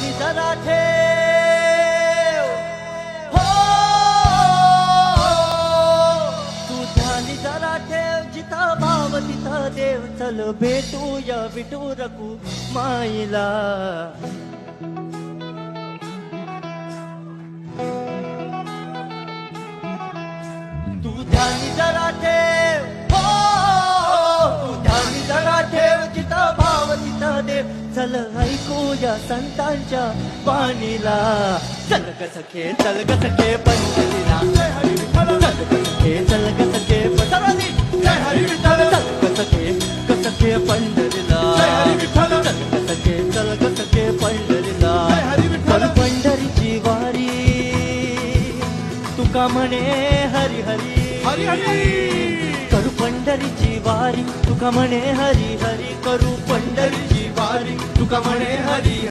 ध्यानी जरा ठेव, हो तू ध्यानी जरा ठेव, जिथं भाव तिथं देव. चल भेटूया विठू रखू माईला. तू ध्यानी जरा ठेव, हो तू ध्यानी जरा ठेव, जिथं भाव तिथं देव. चल ऐकूया संतांच्या बाणीला. चल ग सखे, चल ग सखे पंढरीला. चल ग सखे, चल ग सखे पंढरीला. चल ग सखे, ग सखे पंढरीला. चल ग सखे, चल ग सखे पंढरीला. चल पंढरीची वारी, तुका म्हणे हरी हरी हरी हरी. करू पंढरीची वारी, तुका म्हणे हरी हरी. करू पंढरीची वारी, तुका म्हणे हरी.